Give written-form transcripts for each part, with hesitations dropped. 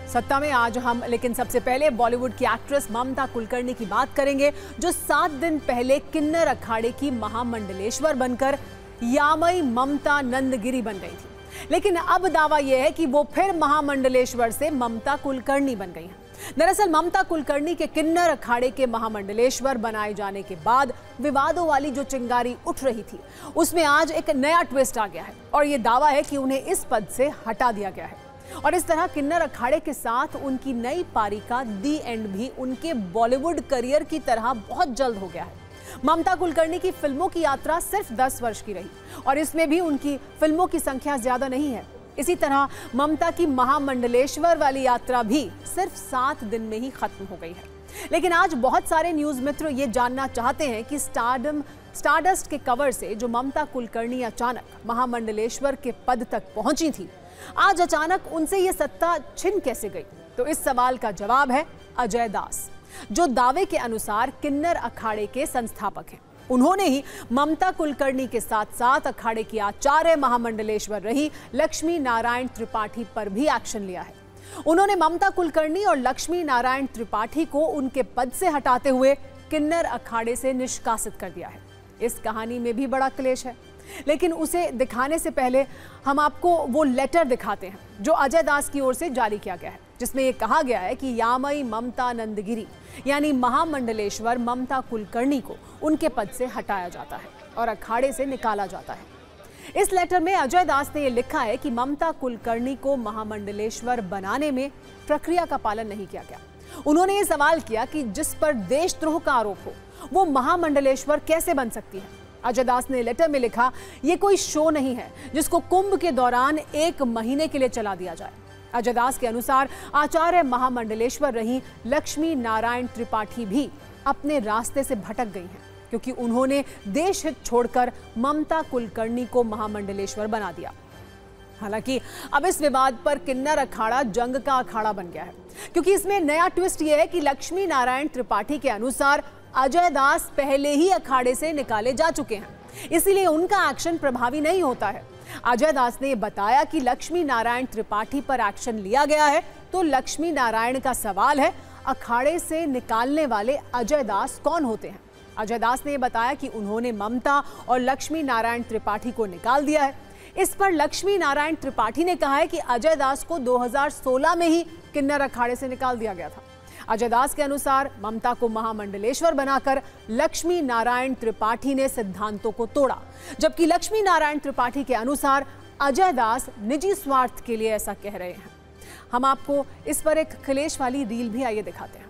सत्ता में आज हम, लेकिन सबसे पहले बॉलीवुड की एक्ट्रेस ममता कुलकर्णी की बात करेंगे, जो 7 दिन पहले किन्नर अखाड़े की महामंडलेश्वर बनकर यामई ममता नंदगिरी बन गई थी। लेकिन अब दावा यह है कि वो फिर महामंडलेश्वर से ममता कुलकर्णी बन गई हैं। दरअसल ममता कुलकर्णी के किन्नर अखाड़े के महामंडलेश्वर बनाए जाने के बाद विवादों वाली जो चिंगारी उठ रही थी, उसमें आज एक नया ट्विस्ट आ गया है और ये दावा है कि उन्हें इस पद से हटा दिया गया है। और इस तरह किन्नर अखाड़े के साथ उनकी नई पारी का दी एंड भी उनके बॉलीवुड करियर की तरह बहुत जल्द हो गया है। ममता कुलकर्णी की फिल्मों की यात्रा सिर्फ 10 वर्ष की रही और इसमें भी उनकी फिल्मों की संख्या ज्यादा नहीं है। इसी तरह ममता की महामंडलेश्वर वाली यात्रा भी सिर्फ 7 दिन में ही खत्म हो गई है। लेकिन आज बहुत सारे न्यूज मित्र ये जानना चाहते हैं कि स्टारडस्ट के कवर से जो ममता कुलकर्णी अचानक महामंडलेश्वर के पद तक पहुंची थी, आज अचानक उनसे ये सत्ता छिन कैसे गई। तो इस सवाल का जवाब है अजय दास, जो दावे के अनुसार किन्नर अखाड़े के संस्थापक हैं। उन्होंने ही ममता कुलकर्णी के साथ साथ अखाड़े की आचार्य महामंडलेश्वर रही लक्ष्मी नारायण त्रिपाठी पर भी एक्शन लिया है। उन्होंने ममता कुलकर्णी और लक्ष्मी नारायण त्रिपाठी को उनके पद से हटाते हुए किन्नर अखाड़े से निष्कासित कर दिया है। इस कहानी में भी बड़ा क्लेश है, लेकिन उसे दिखाने से पहले हम आपको वो लेटर दिखाते हैं जो अजय दास की ओर से जारी किया गया है, जिसमें यह कहा गया है कि यामई ममता नंदगिरी यानी महामंडलेश्वर ममता कुलकर्णी को उनके पद से हटाया जाता है और अखाड़े से निकाला जाता है। इस लेटर में अजय दास ने यह लिखा है कि ममता कुलकर्णी को महामंडलेश्वर बनाने में प्रक्रिया का पालन नहीं किया गया। उन्होंने ये सवाल किया कि जिस पर देशद्रोह का आरोप हो वो महामंडलेश्वर कैसे बन सकती है। अजय दास ने लेटर में लिखा, ये कोई शो नहीं है जिसको कुंभ के दौरान 1 महीने के लिए चला दिया जाए। अजय दास के अनुसार आचार्य महामंडलेश्वर रही लक्ष्मी नारायण त्रिपाठी भी अपने रास्ते से भटक गई हैं, क्योंकि उन्होंने देश हित छोड़कर ममता कुलकर्णी को महामंडलेश्वर बना दिया। हालांकि अब इस विवाद पर किन्नर अखाड़ा जंग का अखाड़ा बन गया है, क्योंकि इसमें नया ट्विस्ट यह है कि लक्ष्मी नारायण त्रिपाठी के अनुसार अजय दास पहले ही अखाड़े से निकाले जा चुके हैं, इसीलिए उनका एक्शन प्रभावी नहीं होता है। अजय दास ने बताया कि लक्ष्मी नारायण त्रिपाठी पर एक्शन लिया गया है, तो लक्ष्मी नारायण का सवाल है, अखाड़े से निकालने वाले अजय दास कौन होते हैं। अजय दास ने बताया कि उन्होंने ममता और लक्ष्मी नारायण त्रिपाठी को निकाल दिया है। इस पर लक्ष्मी नारायण त्रिपाठी ने कहा है कि अजय दास को 2016 में ही किन्नर अखाड़े से निकाल दिया गया था। अजय दास के अनुसार ममता को महामंडलेश्वर बनाकर लक्ष्मी नारायण त्रिपाठी ने सिद्धांतों को तोड़ा, जबकि लक्ष्मी नारायण त्रिपाठी के अनुसार अजय दास निजी स्वार्थ के लिए ऐसा कह रहे हैं। हम आपको इस पर एक क्लेश वाली रील भी आइए दिखाते हैं।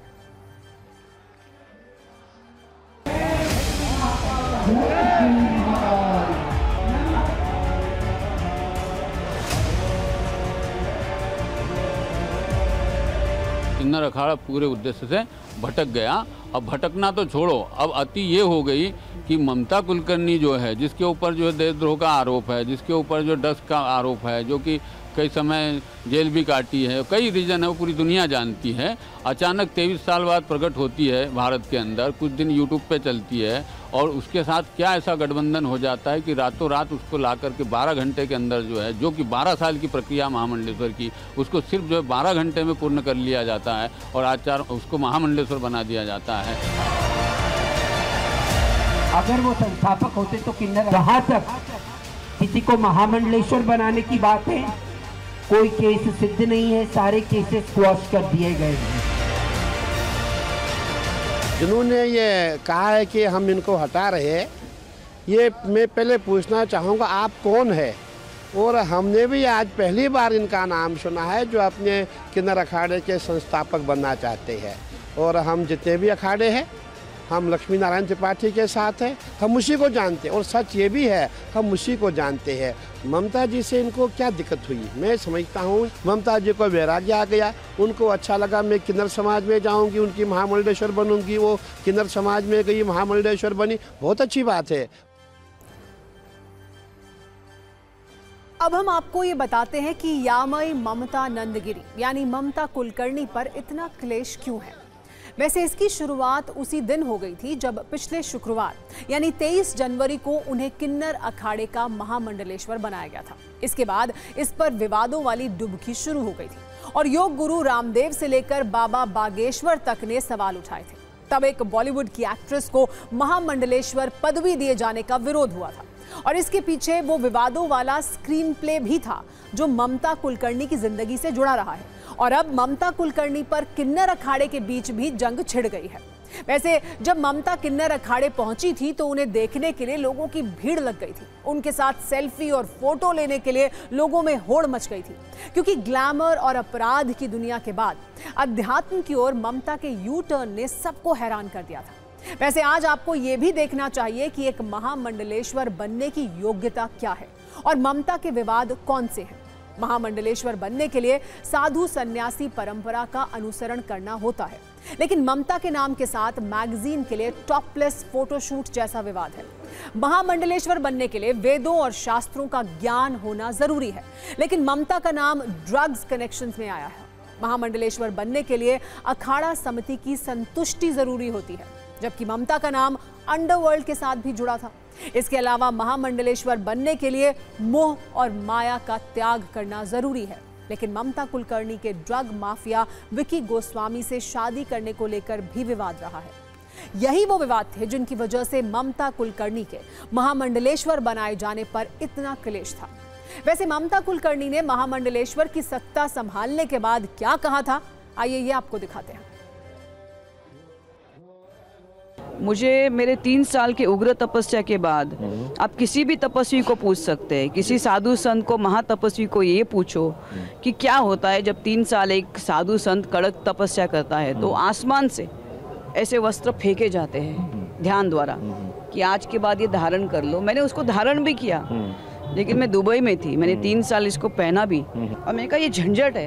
किन्नर अखाड़ा पूरे उद्देश्य से भटक गया। अब भटकना तो छोड़ो, अब अति ये हो गई कि ममता कुलकर्णी जो है, जिसके ऊपर जो है देशद्रोह का आरोप है, जिसके ऊपर जो ड्रग्स का आरोप है, जो कि कई समय जेल भी काटी है, कई रीज़न है, वो पूरी दुनिया जानती है, अचानक 23 साल बाद प्रकट होती है भारत के अंदर, कुछ दिन यूट्यूब पे चलती है और उसके साथ क्या ऐसा गठबंधन हो जाता है कि रातों रात उसको ला करके 12 घंटे के अंदर जो है, जो कि 12 साल की प्रक्रिया महामंडलेश्वर की, उसको सिर्फ जो है 12 घंटे में पूर्ण कर लिया जाता है और आचार्य उसको महामंडलेश्वर बना दिया जाता है। अगर वो संस्थापक होते तो किन्नर, जहाँ तक किसी को महामंडलेश्वर बनाने की बात है, कोई केस सिद्ध नहीं है, सारे केसेस क्वॉश कर दिए गए हैं। जिन्होंने ये कहा है कि हम इनको हटा रहे हैं, ये मैं पहले पूछना चाहूँगा आप कौन है। और हमने भी आज पहली बार इनका नाम सुना है जो अपने किन्नर अखाड़े के संस्थापक बनना चाहते हैं। और हम जितने भी अखाड़े हैं, हम लक्ष्मी नारायण त्रिपाठी के साथ हैं, हम उसी को जानते हैं। और सच ये भी है, हम उसी को जानते हैं। ममता जी से इनको क्या दिक्कत हुई, मैं समझता हूँ ममता जी को वैराग्य आ गया, उनको अच्छा लगा मैं किन्नर समाज में जाऊँगी, उनकी महामंडलेश्वर बनूंगी, वो किन्नर समाज में गई, महामंडलेश्वर बनी, बहुत अच्छी बात है। अब हम आपको ये बताते हैं कि यामई ममता नंदगिरी यानी ममता कुलकर्णी पर इतना क्लेश क्यों है। वैसे इसकी शुरुआत उसी दिन हो गई थी जब पिछले शुक्रवार यानी 23 जनवरी को उन्हें किन्नर अखाड़े का महामंडलेश्वर बनाया गया था। इसके बाद इस पर विवादों वाली डुबकी शुरू हो गई थी और योग गुरु रामदेव से लेकर बाबा बागेश्वर तक ने सवाल उठाए थे। तब एक बॉलीवुड की एक्ट्रेस को महामंडलेश्वर पदवी दिए जाने का विरोध हुआ था और इसके पीछे वो विवादों वाला स्क्रीन प्ले भी था जो ममता कुलकर्णी की जिंदगी से जुड़ा रहा है। और अब ममता कुलकर्णी पर किन्नर अखाड़े के बीच भी जंग छिड़ गई है। वैसे जब ममता किन्नर अखाड़े पहुंची थी तो उन्हें देखने के लिए लोगों की भीड़ लग गई थी। उनके साथ सेल्फी और फोटो लेने के लिए लोगों में होड़ मच गई थी, क्योंकि ग्लैमर और अपराध की दुनिया के बाद अध्यात्म की ओर ममता के यू टर्न ने सबको हैरान कर दिया था। वैसे आज आपको यह भी देखना चाहिए कि एक महामंडलेश्वर बनने की योग्यता क्या है और ममता के विवाद कौन से हैं। महामंडलेश्वर बनने के लिए साधु सन्यासी परंपरा का अनुसरण करना होता है, लेकिन ममता के नाम के साथ मैगजीन के लिए टॉपलेस फोटोशूट जैसा विवाद है। महामंडलेश्वर बनने के लिए वेदों और शास्त्रों का ज्ञान होना जरूरी है, लेकिन ममता का नाम ड्रग्स कनेक्शंस में आया है। महामंडलेश्वर बनने के लिए अखाड़ा समिति की संतुष्टि जरूरी होती है, जबकि ममता का नाम अंडरवर्ल्ड के साथ भी जुड़ा था। इसके अलावा महामंडलेश्वर बनने के लिए मोह और माया का त्याग करना जरूरी है, लेकिन ममता कुलकर्णी के ड्रग माफिया विकी गोस्वामी से शादी करने को लेकर भी विवाद रहा है। यही वो विवाद थे जिनकी वजह से ममता कुलकर्णी के महामंडलेश्वर बनाए जाने पर इतना क्लेश था। वैसे ममता कुलकर्णी ने महामंडलेश्वर की सत्ता संभालने के बाद क्या कहा था, आइए ये आपको दिखाते हैं। मुझे मेरे 3 साल के उग्र तपस्या के बाद आप किसी भी तपस्वी को पूछ सकते हैं, किसी साधु संत को, महातपस्वी को ये पूछो कि क्या होता है जब 3 साल एक साधु संत कड़क तपस्या करता है तो आसमान से ऐसे वस्त्र फेंके जाते हैं ध्यान द्वारा कि आज के बाद ये धारण कर लो। मैंने उसको धारण भी किया, लेकिन मैं दुबई में थी, मैंने 3 साल इसको पहना भी और मैंने कहा ये झंझट है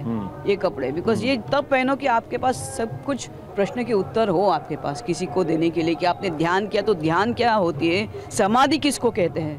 ये कपड़े, बिकॉज ये तब पहनो कि आपके पास सब कुछ प्रश्न के उत्तर हो आपके पास किसी को देने के लिए कि आपने ध्यान किया तो ध्यान क्या होती है, समाधि किसको कहते हैं,